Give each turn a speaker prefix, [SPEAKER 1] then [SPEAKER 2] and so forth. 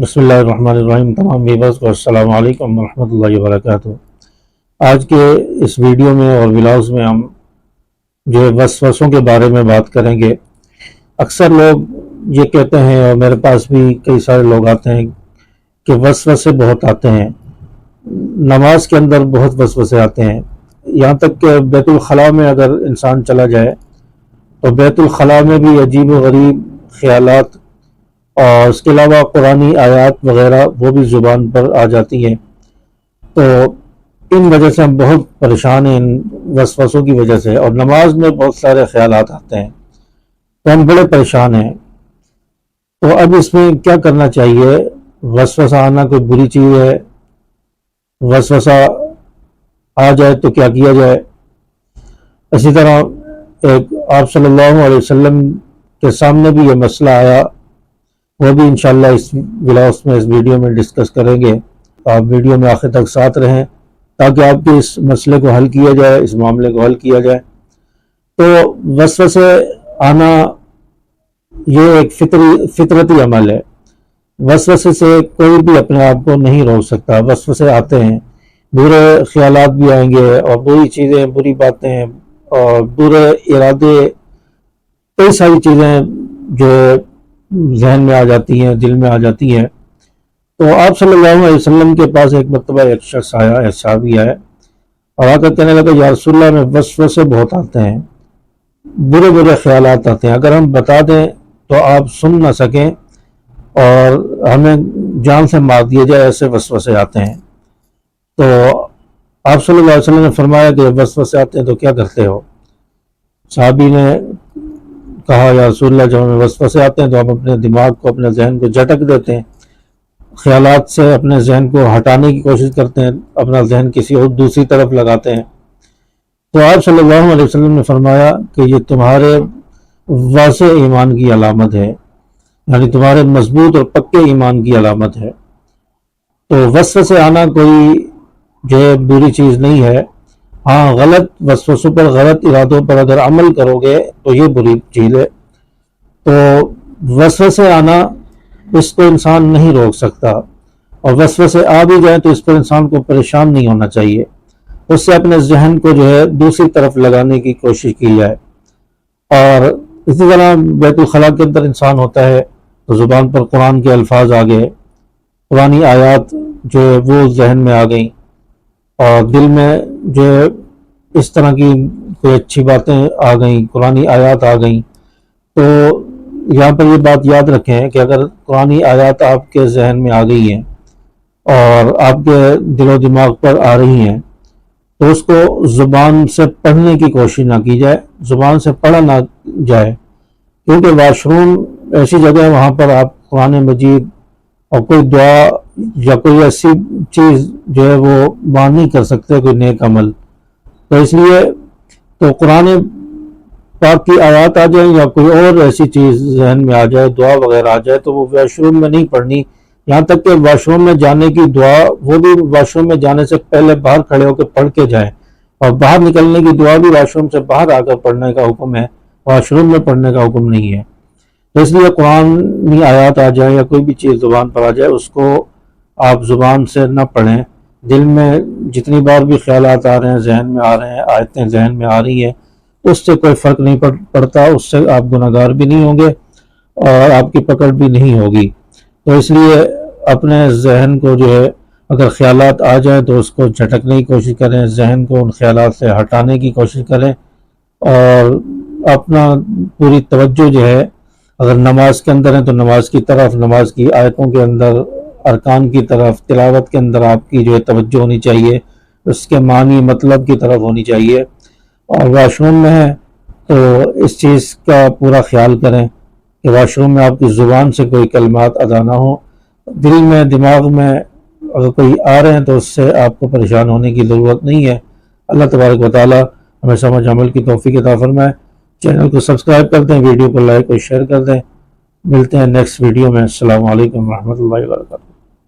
[SPEAKER 1] بسم اللہ الرحمن الرحیم۔ تمام ویورز کو السلام علیکم ورحمۃ اللہ وبرکاتہ۔ آج کے اس ویڈیو میں اور ولاگز میں ہم جو وسوسوں کے بارے میں بات کریں گے۔ اکثر لوگ یہ کہتے ہیں اور میرے پاس بھی کئی سارے لوگ آتے ہیں کہ وسوسے بہت آتے ہیں، نماز کے اندر بہت وسوسے آتے ہیں، یہاں تک کہ بیت الخلاء میں اگر انسان چلا جائے تو بیت الخلاء میں بھی عجیب و غریب خیالات اور اس کے علاوہ قرآنی آیات وغیرہ وہ بھی زبان پر آ جاتی ہیں۔ تو ان وجہ سے ہم بہت پریشان ہیں، ان وسوسوں کی وجہ سے، اور نماز میں بہت سارے خیالات آتے ہیں تو ہم بڑے پریشان ہیں۔ تو اب اس میں کیا کرنا چاہیے؟ وسوسہ آنا کوئی بری چیز ہے؟ وسوسہ آ جائے تو کیا کیا جائے؟ اسی طرح ایک آپ صلی اللہ علیہ وسلم کے سامنے بھی یہ مسئلہ آیا، وہ بھی انشاءاللہ اس ولاگز میں، اس ویڈیو میں ڈسکس کریں گے۔ آپ ویڈیو میں آخر تک ساتھ رہیں تاکہ آپ کے اس مسئلے کو حل کیا جائے، اس معاملے کو حل کیا جائے۔ تو وسوسے آنا یہ ایک فطرتی عمل ہے۔ وسوسے سے کوئی بھی اپنے آپ کو نہیں روک سکتا۔ وسوسے آتے ہیں، برے خیالات بھی آئیں گے اور بری چیزیں، بری باتیں اور برے ارادے، کئی ساری چیزیں جو ذہن میں آ جاتی ہیں، دل میں آ جاتی ہیں۔ تو آپ صلی اللہ علیہ وسلم کے پاس ایک مرتبہ ایک شخص آیا، ایک صحابی آیا اور آ کر کہنے لگا یا رسول اللہ میں وسوسے بہت آتے ہیں، برے برے خیالات آتے ہیں، اگر ہم بتا دیں تو آپ سن نہ سکیں اور ہمیں جان سے مار دیا جائے، ایسے وسوسے آتے ہیں۔ تو آپ صلی اللہ علیہ وسلم نے فرمایا کہ وسوسے آتے ہیں تو کیا کرتے ہو؟ صحابی نے کہا یا رسول اللہ جب ہمیں وسوسے آتے ہیں تو ہم اپنے دماغ کو، اپنے ذہن کو جھٹک دیتے ہیں، خیالات سے اپنے ذہن کو ہٹانے کی کوشش کرتے ہیں، اپنا ذہن کسی اور دوسری طرف لگاتے ہیں۔ تو آپ صلی اللہ علیہ وسلم نے فرمایا کہ یہ تمہارے واضح ایمان کی علامت ہے، یعنی تمہارے مضبوط اور پکے ایمان کی علامت ہے۔ تو وسوسے آنا کوئی جو بری چیز نہیں ہے، ہاں غلط وسوسوں پر، غلط ارادوں پر اگر عمل کرو گے تو یہ بری چیز ہے۔ تو وسوسے آنا، اس کو انسان نہیں روک سکتا، اور وسوسے آ بھی جائیں تو اس پر انسان کو پریشان نہیں ہونا چاہیے، اس سے اپنے ذہن کو جو ہے دوسری طرف لگانے کی کوشش کی جائے۔ اور اسی طرح بیت الخلاء کے اندر انسان ہوتا ہے تو زبان پر قرآن کے الفاظ آ گئے، قرآنی آیات جو ہے وہ ذہن میں آ گئیں، اور دل میں جو اس طرح کی کوئی اچھی باتیں آ گئیں، قرآنی آیات آ گئیں۔ تو یہاں پر یہ بات یاد رکھیں کہ اگر قرآنی آیات آپ کے ذہن میں آ گئی ہیں اور آپ کے دل و دماغ پر آ رہی ہیں تو اس کو زبان سے پڑھنے کی کوشش نہ کی جائے، زبان سے پڑھا نہ جائے، کیونکہ واش روم ایسی جگہ ہے، وہاں پر آپ قرآن مجید اور کوئی دعا یا کوئی ایسی چیز جو ہے وہ بیان نہیں کر سکتے، کوئی نیک عمل۔ تو اس لیے تو قرآن پاک کی آیات آ جائیں یا کوئی اور ایسی چیز ذہن میں آ جائے، دعا وغیرہ آ جائے، تو وہ واش روم میں نہیں پڑھنی۔ یہاں تک کہ واش روم میں جانے کی دعا، وہ بھی واش روم میں جانے سے پہلے باہر کھڑے ہو کے پڑھ کے جائیں، اور باہر نکلنے کی دعا بھی واش روم سے باہر آ کر پڑھنے کا حکم ہے، واش روم میں پڑھنے کا حکم نہیں ہے۔ تو اس لیے قرآن آیات آ جائے یا کوئی بھی چیز زبان پر آ جائے، اس کو آپ زبان سے نہ پڑھیں۔ دل میں جتنی بار بھی خیالات آ رہے ہیں، ذہن میں آ رہے ہیں، آیتیں ذہن میں آ رہی ہیں، اس سے کوئی فرق نہیں پڑتا، اس سے آپ گناہگار بھی نہیں ہوں گے اور آپ کی پکڑ بھی نہیں ہوگی۔ تو اس لیے اپنے ذہن کو جو ہے اگر خیالات آ جائیں تو اس کو جھٹکنے کی کوشش کریں، ذہن کو ان خیالات سے ہٹانے کی کوشش کریں، اور اپنا پوری توجہ جو ہے، اگر نماز کے اندر ہے تو نماز کی طرف، نماز کی آیتوں کے اندر، ارکان کی طرف، تلاوت کے اندر آپ کی جو ہے توجہ ہونی چاہیے، اس کے معنی مطلب کی طرف ہونی چاہیے۔ اور واش روم میں ہے تو اس چیز کا پورا خیال کریں کہ واش روم میں آپ کی زبان سے کوئی کلمات ادا نہ ہوں، دل میں، دماغ میں اگر کوئی آ رہے ہیں تو اس سے آپ کو پریشان ہونے کی ضرورت نہیں ہے۔ اللہ تبارک و تعالی ہمیں سمجھ عمل کی توفیق عطا فرمائے۔ چینل کو سبسکرائب کر دیں، ویڈیو کو لائک اور شیئر کر دیں۔ ملتے ہیں نیکسٹ ویڈیو میں۔ السلام علیکم ورحمۃ اللہ وبرکاتہ۔